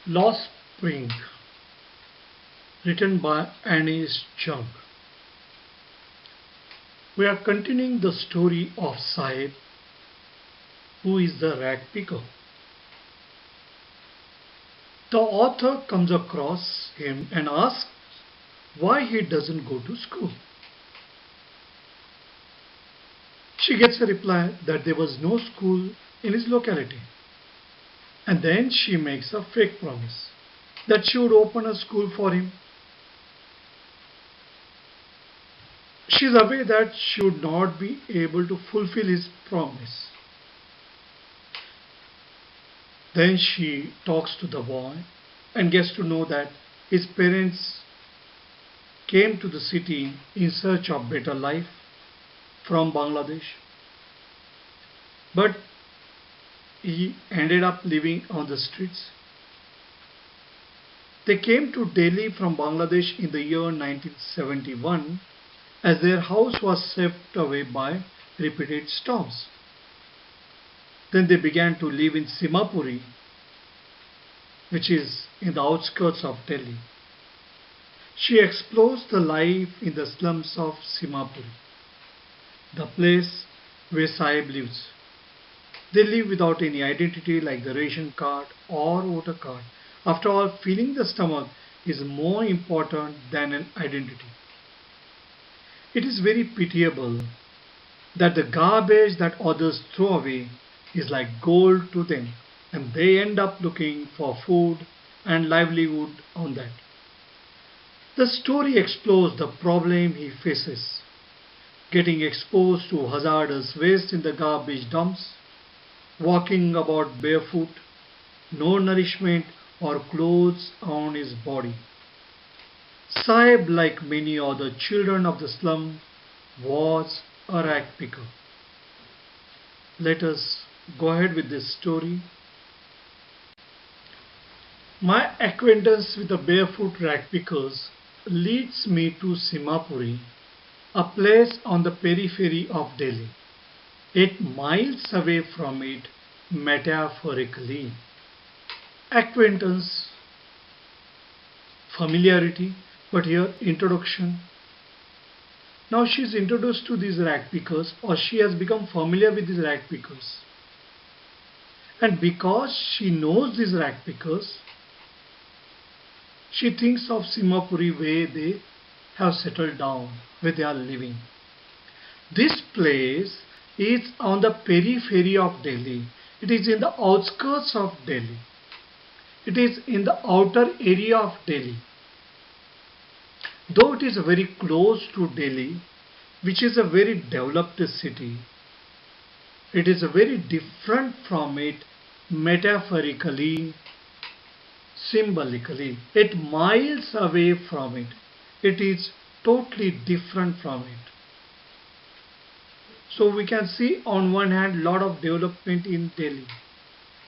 Lost Spring, written by Annie's Chung. We are continuing the story of Sahib, who is the rag picker. The author comes across him and asks why he doesn't go to school. She gets a reply that there was no school in his locality. And then she makes a fake promise that she would open a school for him. She is aware that she would not be able to fulfill his promise. Then she talks to the boy and gets to know that his parents came to the city in search of better life from Bangladesh. But he ended up living on the streets. They came to Delhi from Bangladesh in the year 1971 as their house was swept away by repeated storms. Then they began to live in Simapuri, which is in the outskirts of Delhi. She explores the life in the slums of Simapuri, the place where Sahib lives. They live without any identity like the ration card or voter card. After all, filling the stomach is more important than an identity. It is very pitiable that the garbage that others throw away is like gold to them, and they end up looking for food and livelihood on that. The story explores the problem he faces, getting exposed to hazardous waste in the garbage dumps, walking about barefoot, no nourishment or clothes on his body. Sahib, like many other children of the slum, was a rag picker. Let us go ahead with this story. My acquaintance with the barefoot rag pickers leads me to Simapuri, a place on the periphery of Delhi, 8 miles away from it metaphorically. Acquaintance, familiarity, but here introduction. Now she is introduced to these rag pickers, or she has become familiar with these rag pickers. And because she knows these rag pickers, she thinks of Simapuri where they have settled down, where they are living. This place is on the periphery of Delhi. It is in the outskirts of Delhi. It is in the outer area of Delhi. Though it is very close to Delhi, which is a very developed city, it is very different from it metaphorically, symbolically. 8 miles away from it, it is totally different from it. So we can see on one hand lot of development in Delhi.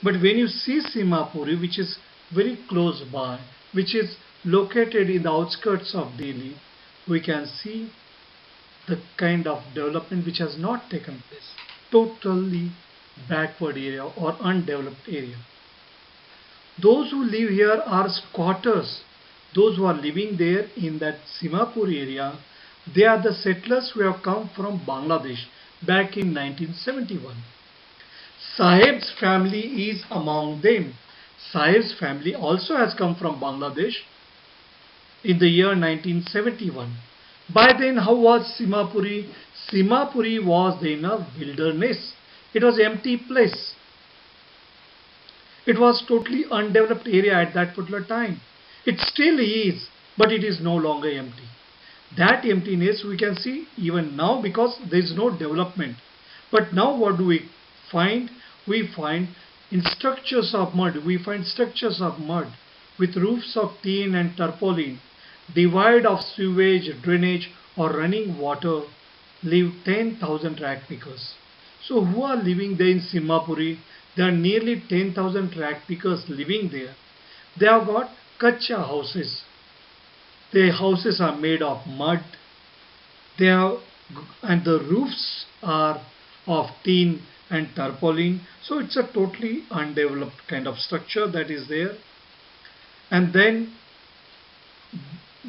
But when you see Simapuri, which is very close by, which is located in the outskirts of Delhi, we can see the kind of development which has not taken place. Totally backward area or undeveloped area. Those who live here are squatters. Those who are living there in that Simapuri area, they are the settlers who have come from Bangladesh back in 1971. Sahib's family is among them. Sahib's family also has come from Bangladesh in the year 1971. By then, how was Simapuri? Simapuri was then a wilderness. It was an empty place. It was totally undeveloped area at that particular time. It still is, but it is no longer empty. That emptiness we can see even now because there is no development. But now what do we find? We find in structures of mud. We find structures of mud with roofs of tin and tarpaulin, devoid of sewage, drainage or running water, live 10,000 rag pickers. So who are living there in Simapuri? There are nearly 10,000 rag pickers living there. They have got kacha houses. Their houses are made of mud. They have, and the roofs are of tin and tarpaulin. So it's a totally undeveloped kind of structure that is there. And then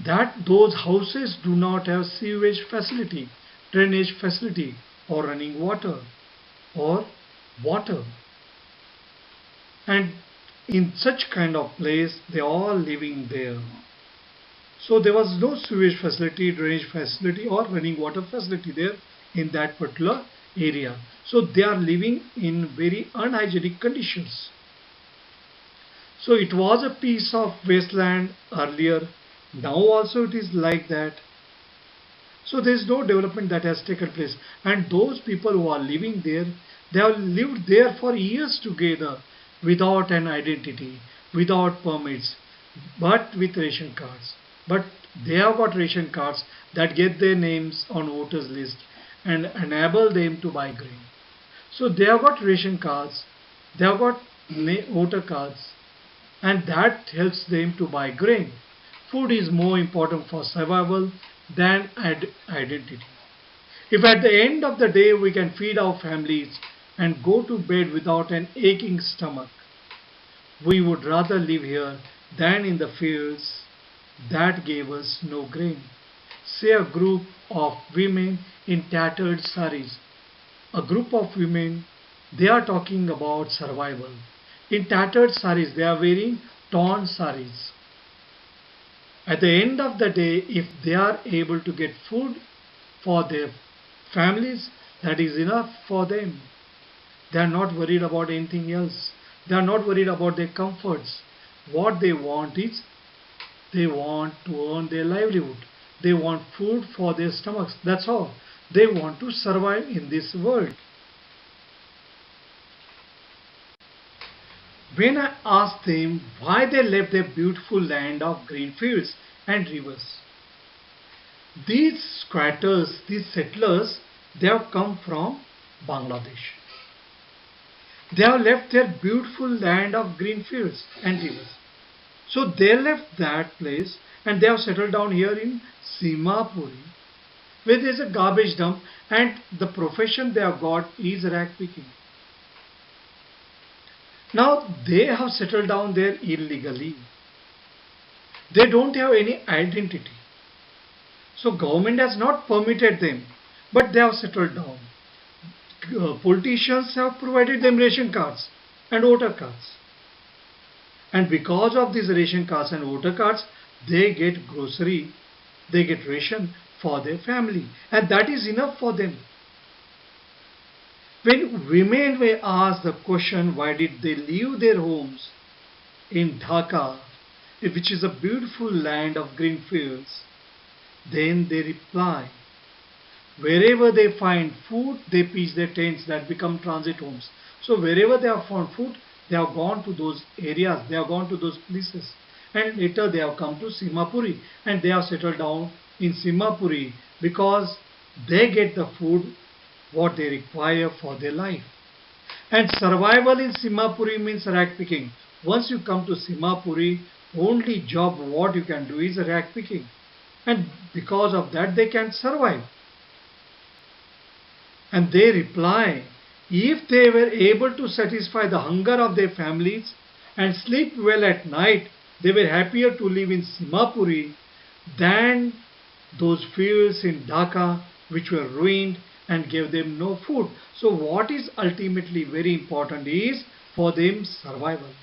that those houses do not have sewage facility, drainage facility, or running water, or water. And in such kind of place, they are all living there. So there was no sewage facility, drainage facility, or running water facility there in that particular area. So they are living in very unhygienic conditions. So it was a piece of wasteland earlier. Now also it is like that. So there is no development that has taken place. And those people who are living there, they have lived there for years together without an identity, without permits, but with ration cards. But they have got ration cards that get their names on voters list and enable them to buy grain. So they have got ration cards, they have got voter cards, and that helps them to buy grain. Food is more important for survival than identity. If at the end of the day we can feed our families and go to bed without an aching stomach, we would rather live here than in the fields that gave us no grain. Say a group of women in tattered saris. A group of women, they are talking about survival. In tattered saris, they are wearing torn saris. At the end of the day, if they are able to get food for their families, that is enough for them. They are not worried about anything else. They are not worried about their comforts. What they want is, they want to earn their livelihood. They want food for their stomachs. That's all. They want to survive in this world. When I asked them why they left their beautiful land of green fields and rivers, these squatters, these settlers, they have come from Bangladesh. They have left their beautiful land of green fields and rivers. So they left that place and they have settled down here in Simapuri, where there is a garbage dump, and the profession they have got is rag picking. Now they have settled down there illegally. They don't have any identity. So government has not permitted them, but they have settled down. Politicians have provided them ration cards and voter cards. And because of these ration cards and voter cards, they get grocery, they get ration for their family. And that is enough for them. When women were asked the question, why did they leave their homes in Dhaka, which is a beautiful land of green fields, then they reply, wherever they find food, they pitch their tents that become transit homes. So wherever they have found food, they have gone to those areas, they have gone to those places. And later they have come to Simapuri and they have settled down in Simapuri because they get the food what they require for their life. And survival in Simapuri means rag picking. Once you come to Simapuri, only job what you can do is rag picking. And because of that they can survive. And they reply, if they were able to satisfy the hunger of their families and sleep well at night, they were happier to live in Simapuri than those fields in Dhaka which were ruined and gave them no food. So what is ultimately very important is for them survival.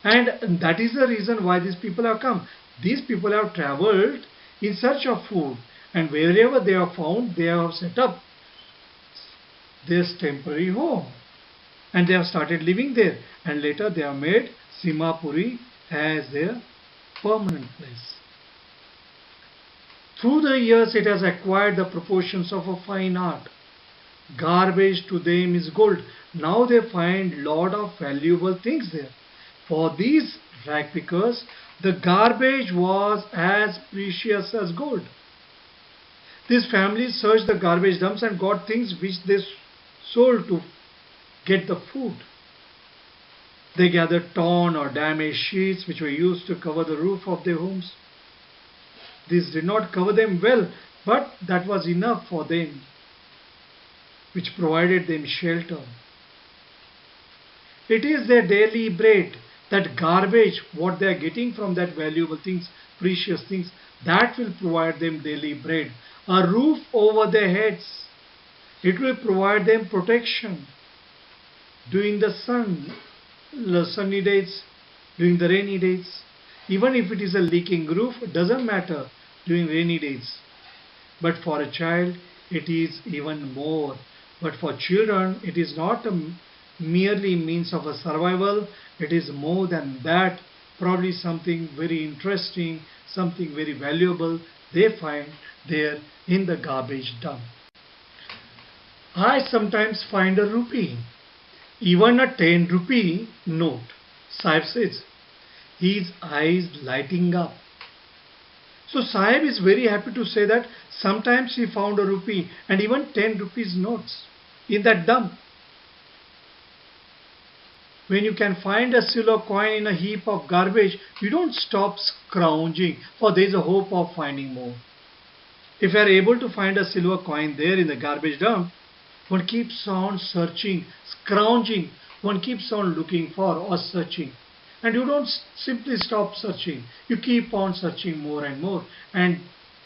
And that is the reason why these people have come. These people have travelled in search of food, and wherever they have found, they have set up this temporary home and they have started living there, and later they have made Simapuri as their permanent place. Through the years it has acquired the proportions of a fine art. Garbage to them is gold. Now they find lot of valuable things there. For these rag pickers, the garbage was as precious as gold. These families searched the garbage dumps and got things which they sold to get the food. They gathered torn or damaged sheets which were used to cover the roof of their homes. This did not cover them well, but that was enough for them, which provided them shelter. It is their daily bread. That garbage, what they are getting from that valuable things, precious things, that will provide them daily bread, a roof over their heads. It will provide them protection during the sunny days, during the rainy days. Even if it is a leaking roof, it doesn't matter during rainy days. But for a child, it is even more. But for children, it is not merely means of a survival. It is more than that. Probably something very interesting, something very valuable they find there in the garbage dump. I sometimes find a rupee, even a 10 rupee note. Sahib says, his eyes lighting up. So Sahib is very happy to say that sometimes he found a rupee and even 10 rupees notes in that dump. When you can find a silver coin in a heap of garbage, you don't stop scrounging, for there is a hope of finding more. If you are able to find a silver coin there in the garbage dump, one keeps on searching, scrounging, one keeps on looking for or searching. And you don't simply stop searching, you keep on searching more and more, and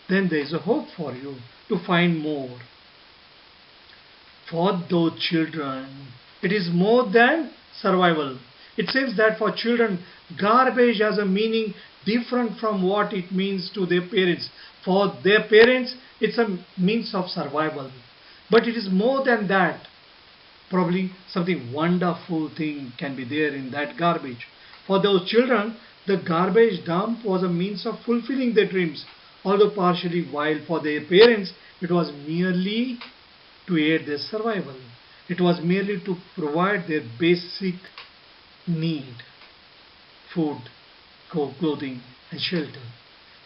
then there is a hope for you to find more. For those children, it is more than survival. It seems that for children, garbage has a meaning different from what it means to their parents. For their parents, it's a means of survival. But it is more than that. Probably something wonderful thing can be there in that garbage. For those children, the garbage dump was a means of fulfilling their dreams, although partially, while for their parents, it was merely to aid their survival. It was merely to provide their basic need: food, clothing, and shelter.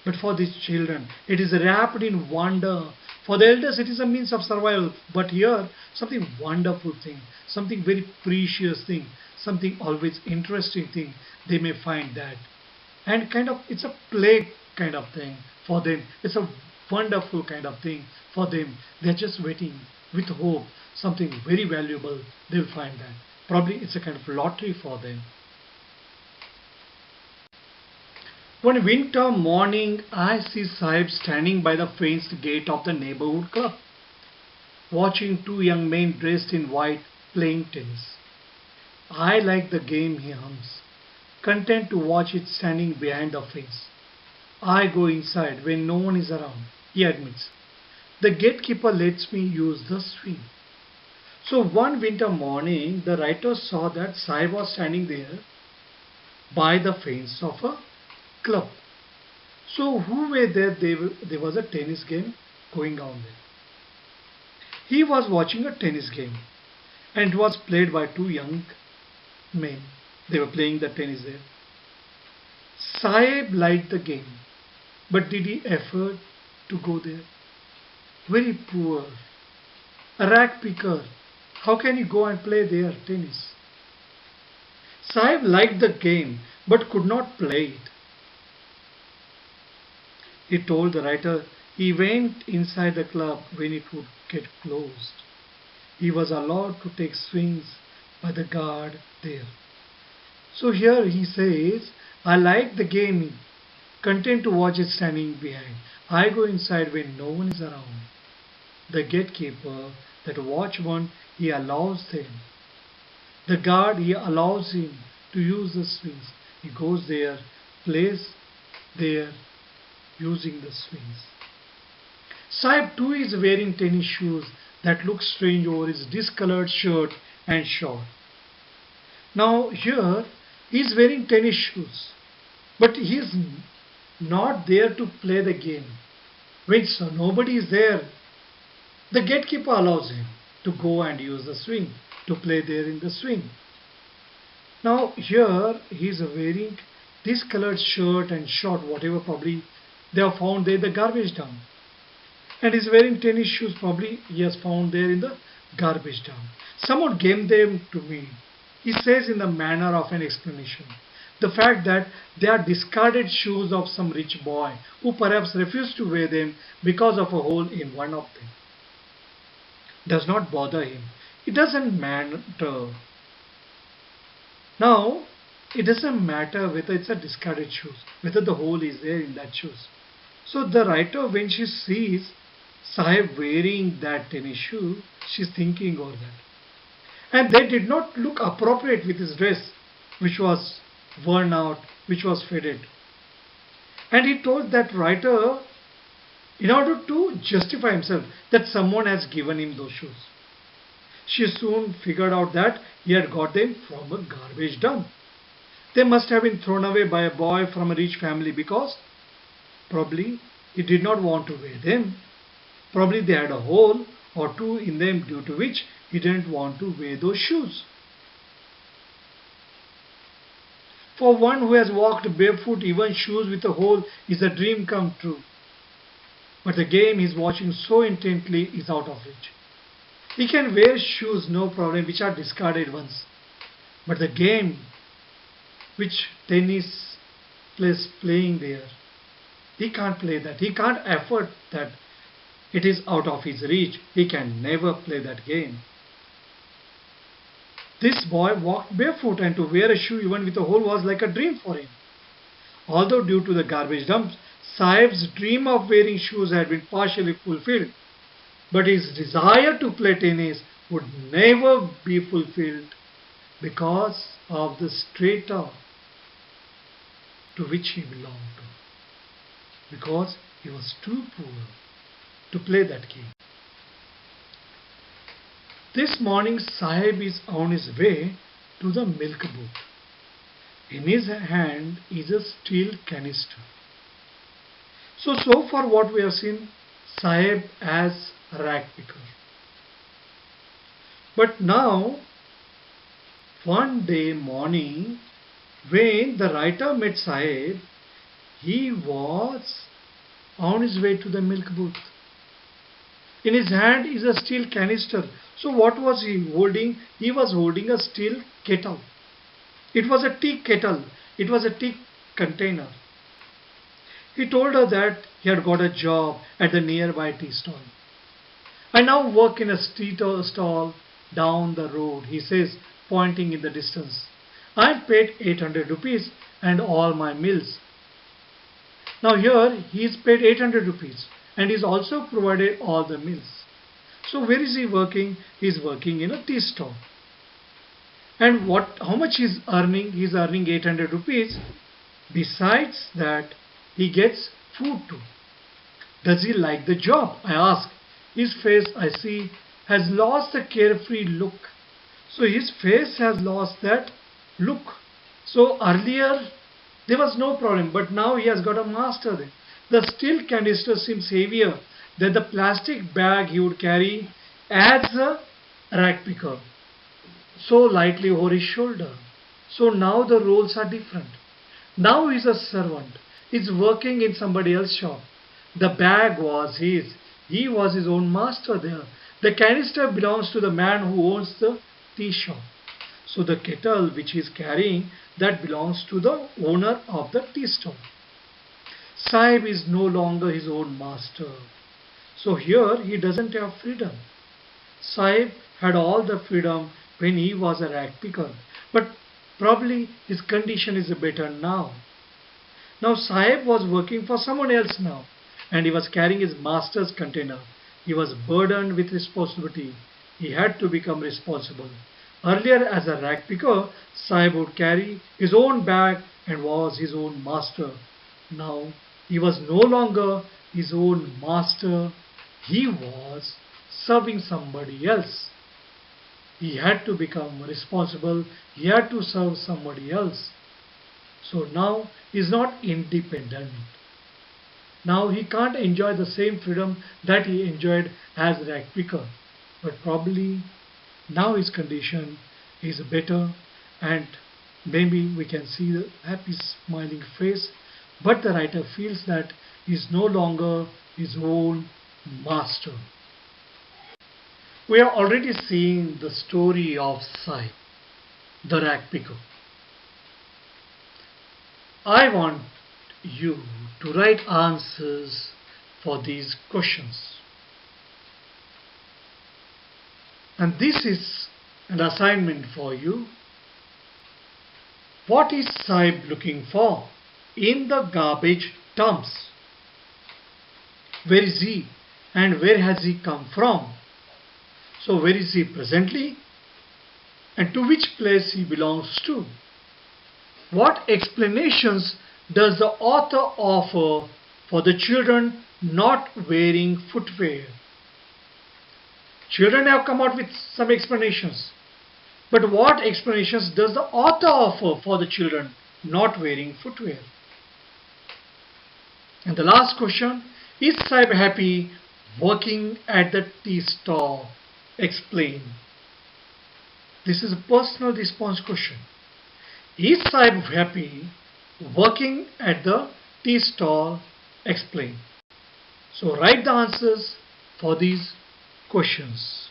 But for these children, it is wrapped in wonder. For the elders, it is a means of survival. But here, something wonderful thing, something very precious thing, something always interesting thing, they may find that. And kind of, it's a play kind of thing for them. It's a wonderful kind of thing for them. They're just waiting with hope, something very valuable, they'll find that. Probably it's a kind of lottery for them. One winter morning, I see Sahib standing by the fenced gate of the neighborhood club, watching two young men dressed in white playing tennis. I like the game, he hums, content to watch it standing behind the fence. I go inside when no one is around, he admits. The gatekeeper lets me use the swing. So one winter morning, the writer saw that Sahib was standing there by the fence of a club. So who were there? There was a tennis game going on there. He was watching a tennis game, and it was played by two young men. They were playing the tennis there. Sahib liked the game, but did he effort to go there? Very poor. A rag picker. How can he go and play there tennis? Sahib liked the game, but could not play it. He told the writer he went inside the club when it would get closed. He was allowed to take swings by the guard there. So here he says, I like the game, content to watch it standing behind. I go inside when no one is around. The gatekeeper, that watchman, he allows them. The guard, he allows him to use the swings. He goes there, plays there, using the swings. Sahib too is wearing tennis shoes that look strange over his discolored shirt and short. Now here he is wearing tennis shoes, but he is not there to play the game. When nobody is there, the gatekeeper allows him to go and use the swing, to play there in the swing. Now here he is wearing discolored shirt and short, whatever probably they have found there in the garbage dump. And he's wearing tennis shoes, probably he has found there in the garbage dump. Someone gave them to me. He says in the manner of an explanation. The fact that they are discarded shoes of some rich boy who perhaps refused to wear them because of a hole in one of them. Does not bother him. It doesn't matter. Now, it doesn't matter whether it's a discarded shoes, whether the hole is there in that shoes. So the writer, when she sees Sahib wearing that tennis shoe, she's thinking over that. And they did not look appropriate with his dress, which was worn out, which was faded. And he told that writer, in order to justify himself, that someone has given him those shoes. She soon figured out that he had got them from a garbage dump. They must have been thrown away by a boy from a rich family because probably he did not want to wear them. Probably they had a hole or two in them, due to which he didn't want to wear those shoes. For one who has walked barefoot, even shoes with a hole is a dream come true. But the game he's watching so intently is out of reach. He can wear shoes, no problem, which are discarded ones. But the game which tennis plays playing there, he can't play that. He can't afford that. It is out of his reach. He can never play that game. This boy walked barefoot, and to wear a shoe even with a hole was like a dream for him. Although due to the garbage dumps, Sahib's dream of wearing shoes had been partially fulfilled, but his desire to play tennis would never be fulfilled because of the strata to which he belonged to, because he was too poor to play that game. This morning Sahib is on his way to the milk booth. In his hand is a steel canister. So far what we have seen, Sahib as a rag picker. But now, one day morning, when the writer met Sahib, he was on his way to the milk booth. In his hand is a steel canister. So what was he holding? He was holding a steel kettle. It was a tea kettle. It was a tea container. He told her that he had got a job at the nearby tea stall. I now work in a tea stall down the road, he says, pointing in the distance. I am paid 800 rupees and all my meals. Now here he is paid 800 rupees and is also provided all the meals. So where is he working? He is working in a tea stall. And how much he is earning? He is earning 800 rupees. Besides that, he gets food too. Does he like the job? I ask. His face, I see, has lost the carefree look. So his face has lost that look. So earlier there was no problem, but now he has got a master there. The steel canister seems heavier than the plastic bag he would carry as a rag picker, so lightly over his shoulder. So now the roles are different. Now he is a servant. He is working in somebody else's shop. The bag was his. He was his own master there. The canister belongs to the man who owns the tea shop. So the kettle which he is carrying, that belongs to the owner of the tea stall. Sahib is no longer his own master. So here he doesn't have freedom. Sahib had all the freedom when he was a rag picker, but probably his condition is better now. Now Sahib was working for someone else now, and he was carrying his master's container. He was burdened with responsibility. He had to become responsible. Earlier as a rag picker, Sahib would carry his own bag and was his own master. Now he was no longer his own master. He was serving somebody else. He had to become responsible. He had to serve somebody else. So now he is not independent. Now he can't enjoy the same freedom that he enjoyed as rag picker. But probably now his condition is better, and maybe we can see the happy smiling face. But the writer feels that he is no longer his own master. We are already seeing the story of Sai, the rag picker. I want you to write answers for these questions. And this is an assignment for you. What is Saib looking for in the garbage dumps? Where is he and where has he come from? So where is he presently and to which place he belongs to? What explanations does the author offer for the children not wearing footwear? Children have come out with some explanations. But what explanations does the author offer for the children not wearing footwear? And the last question, is Saib happy working at the tea stall? Explain. This is a personal response question. Is Saib happy working at the tea stall? Explain. So write the answers for these questions.